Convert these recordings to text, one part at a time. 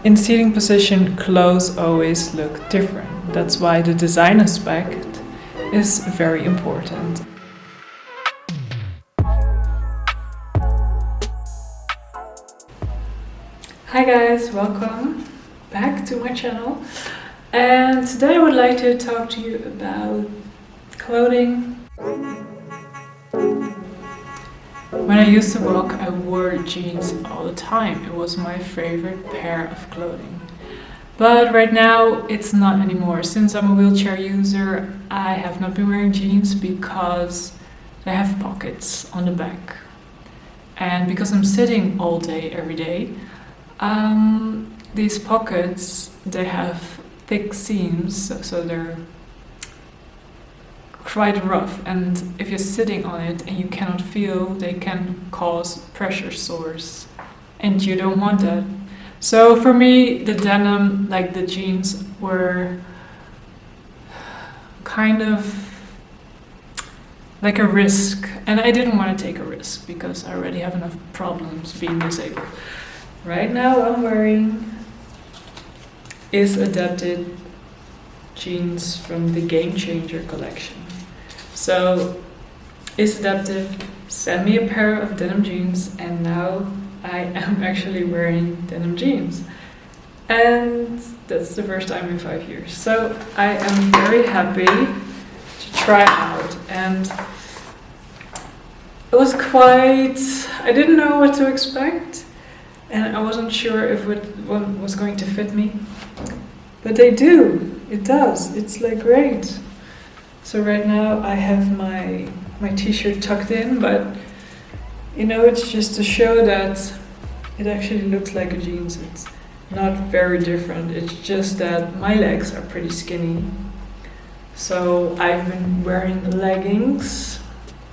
In seating position, clothes always look different. That's why the design aspect is very important. Hi guys, welcome back to my channel. And today I would like to talk to you about clothing. When I used to walk, I wore jeans all the time. It was my favorite pair of clothing. But right now, it's not anymore. Since I'm a wheelchair user, I have not been wearing jeans because they have pockets on the back. And because I'm sitting all day, every day, these pockets, they have thick seams, so they're quite rough, and if you're sitting on it and you cannot feel, they can cause pressure sores, and you don't want that. So for me, the denim, like the jeans, were kind of like a risk, and I didn't want to take a risk because I already have enough problems being disabled. Right now I'm wearing is adapted jeans from the Game Changer collection. So is adaptive sent me a pair of denim jeans, and now I am actually wearing denim jeans. And that's the first time in 5 years. So I am very happy to try out, and it was I didn't know what to expect, and I wasn't sure if it was going to fit me. But they do, it does, it's like great. So right now I have my t-shirt tucked in, but you know, it's just to show that it actually looks like a jeans. It's not very different, it's just that my legs are pretty skinny. So I've been wearing leggings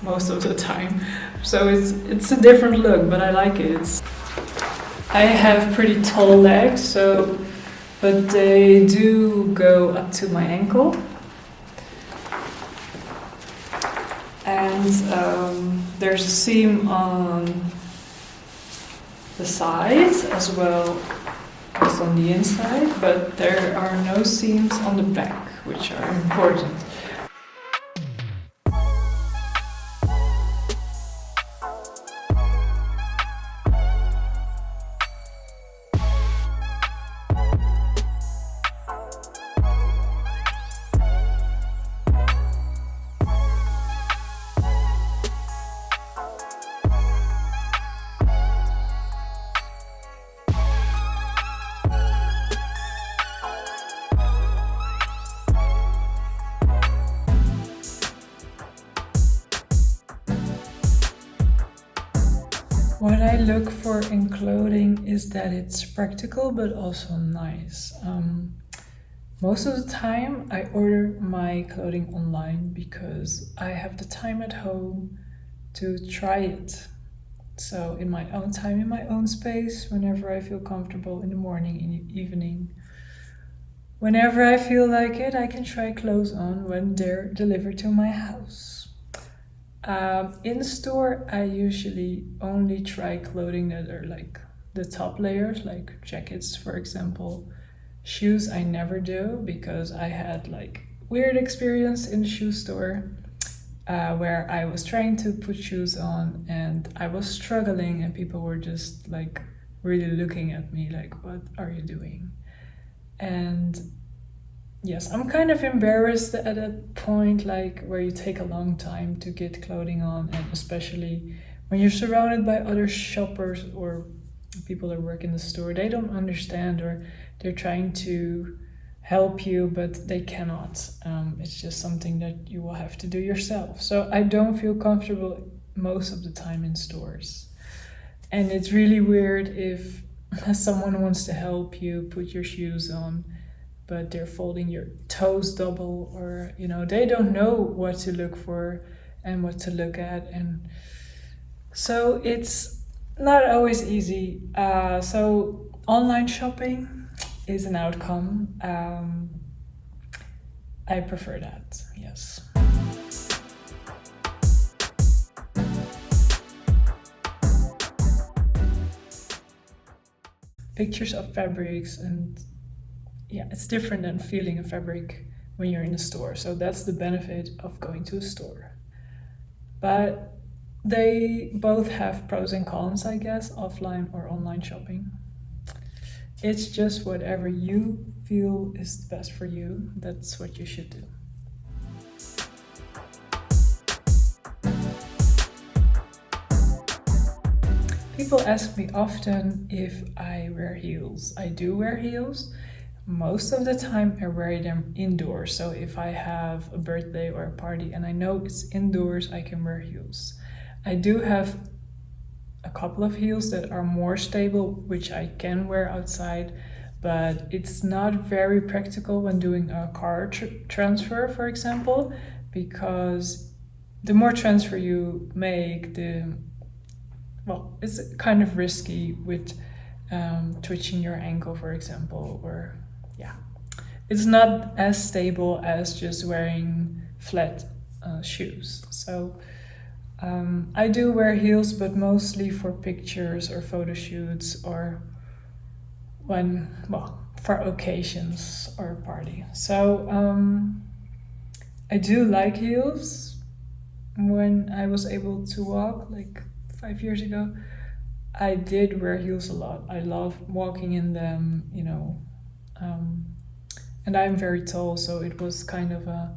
most of the time. So it's a different look, but I like it. I have pretty tall legs, but they do go up to my ankle. And there's a seam on the sides as well as on the inside, but there are no seams on the back, which are important. What I look for in clothing is that it's practical but also nice. Most of the time I order my clothing online because I have the time at home to try it. So in my own time, in my own space, whenever I feel comfortable, in the morning, in the evening. Whenever I feel like it, I can try clothes on when they're delivered to my house. In the store, I usually only try clothing that are like the top layers, like jackets, for example. Shoes I never do because I had like weird experience in the shoe store where I was trying to put shoes on and I was struggling, and people were just like really looking at me like, what are you doing? And yes, I'm kind of embarrassed at that point, like where you take a long time to get clothing on, and especially when you're surrounded by other shoppers or people that work in the store. They don't understand, or they're trying to help you, but they cannot. It's just something that you will have to do yourself. So I don't feel comfortable most of the time in stores. And it's really weird if someone wants to help you put your shoes on, but they're folding your toes double, or you know, they don't know what to look for and what to look at, and so it's not always easy. So online shopping is an outcome. I prefer that, yes. pictures of fabrics, and yeah, it's different than feeling a fabric when you're in a store. So that's the benefit of going to a store. But they both have pros and cons, I guess, offline or online shopping. It's just whatever you feel is best for you. That's what you should do. People ask me often if I wear heels. I do wear heels. Most of the time, I wear them indoors. So if I have a birthday or a party and I know it's indoors, I can wear heels. I do have a couple of heels that are more stable, which I can wear outside, but it's not very practical when doing a car transfer, for example, because the more transfer you make, it's kind of risky with twitching your ankle, for example, or yeah, it's not as stable as just wearing flat shoes. So I do wear heels, but mostly for pictures or photo shoots, or for occasions or a party. So I do like heels. When I was able to walk, like 5 years ago, I did wear heels a lot. I love walking in them, and I'm very tall, so it was kind of a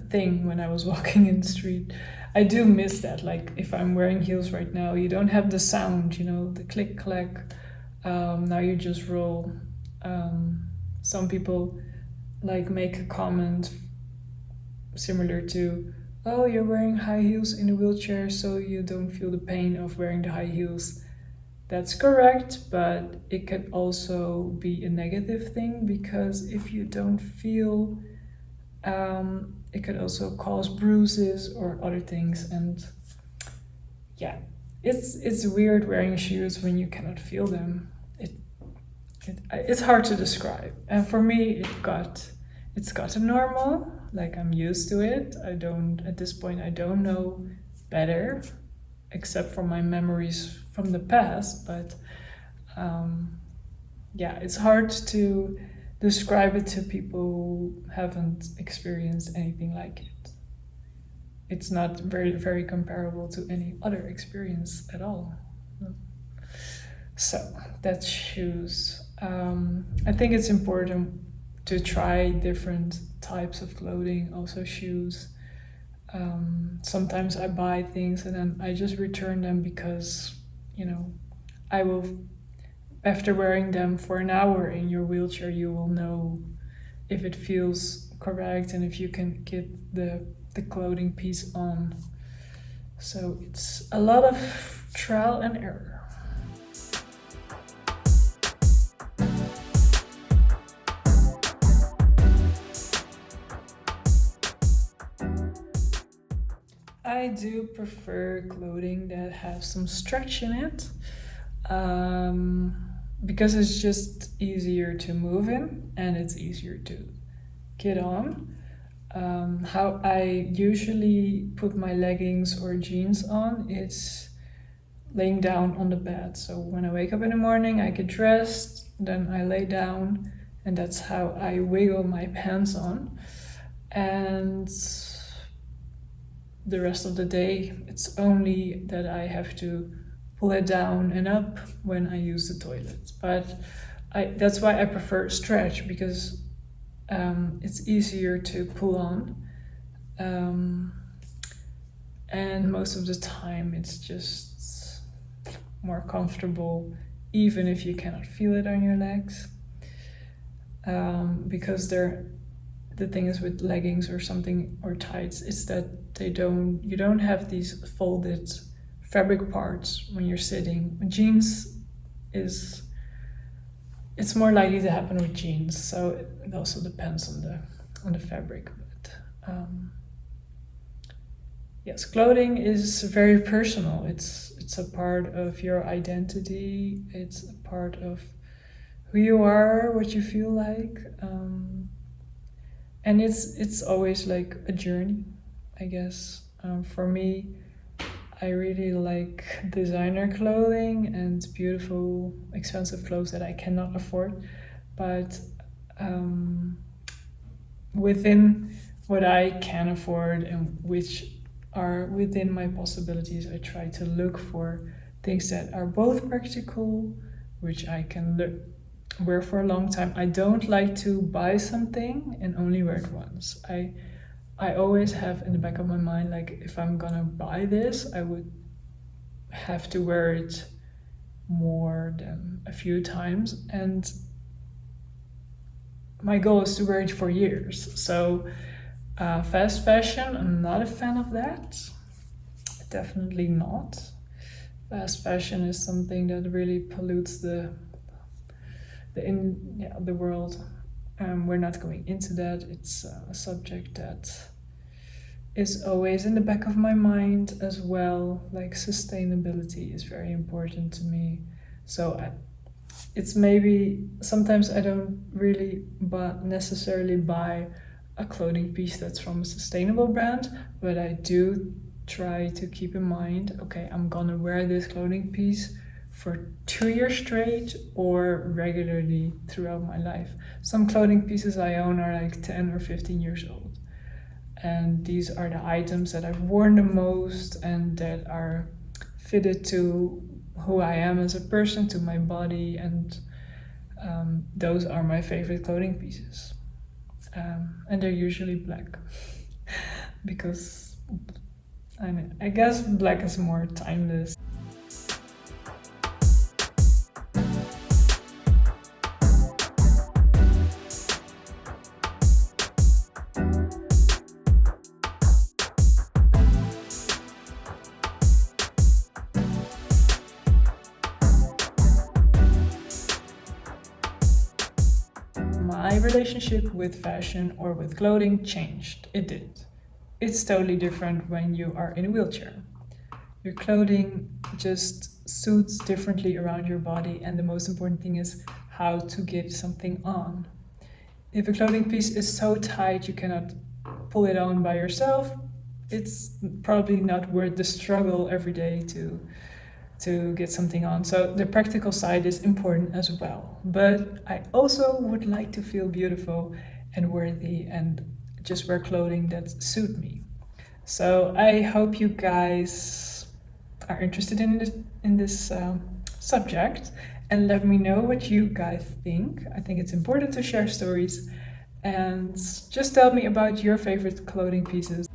thing when I was walking in the street. I do miss that. Like if I'm wearing heels right now, you don't have the sound, the click clack. Now you just roll. Some people like make a comment similar to, oh, you're wearing high heels in a wheelchair, so you don't feel the pain of wearing the high heels. That's correct, but it could also be a negative thing, because if you don't feel, it could also cause bruises or other things. And yeah, it's weird wearing shoes when you cannot feel them. It's hard to describe. And for me, it's gotten normal. Like I'm used to it. At this point, I don't know better, except for my memories from the past. But it's hard to describe it to people who haven't experienced anything like it. It's not very, very comparable to any other experience at all. So that's shoes. I think it's important to try different types of clothing, also shoes. Sometimes I buy things and then I just return them because, I will, after wearing them for an hour in your wheelchair, you will know if it feels correct and if you can get the clothing piece on. So it's a lot of trial and error. I do prefer clothing that has some stretch in it, because it's just easier to move in and it's easier to get on. How I usually put my leggings or jeans on is laying down on the bed. So when I wake up in the morning, I get dressed, then I lay down, and that's how I wiggle my pants on. And the rest of the day, it's only that I have to pull it down and up when I use the toilet. But that's why I prefer stretch, because it's easier to pull on. And most of the time it's just more comfortable, even if you cannot feel it on your legs. Because the thing is with leggings or something, or tights, is that you don't have these folded fabric parts when you're sitting. Jeans it's more likely to happen with jeans, so it also depends on the fabric. But yes, clothing is very personal. It's a part of your identity. It's a part of who you are, what you feel like, and it's always like a journey, I guess. For me, I really like designer clothing and beautiful, expensive clothes that I cannot afford. But um, within what I can afford and which are within my possibilities, I try to look for things that are both practical, which I can wear for a long time. I don't like to buy something and only wear it once. I always have in the back of my mind, like, if I'm gonna buy this, I would have to wear it more than a few times, and my goal is to wear it for years. So fast fashion, I'm not a fan of that. Definitely not. Fast fashion is something that really pollutes the world. We're not going into that. It's a subject that is always in the back of my mind as well. Like, sustainability is very important to me. So it's maybe sometimes I don't really necessarily buy a clothing piece that's from a sustainable brand, but I do try to keep in mind, okay, I'm gonna wear this clothing piece for 2 years straight or regularly throughout my life. Some clothing pieces I own are like 10 or 15 years old. And these are the items that I've worn the most and that are fitted to who I am as a person, to my body, and those are my favorite clothing pieces. And they're usually black because I guess black is more timeless. My relationship with fashion or with clothing changed. It did. It's totally different when you are in a wheelchair. Your clothing just suits differently around your body, and the most important thing is how to get something on. If a clothing piece is so tight you cannot pull it on by yourself, it's probably not worth the struggle every day to get something on. So the practical side is important as well. But I also would like to feel beautiful and worthy and just wear clothing that suit me. So I hope you guys are interested in this subject, and let me know what you guys think. I think it's important to share stories, and just tell me about your favorite clothing pieces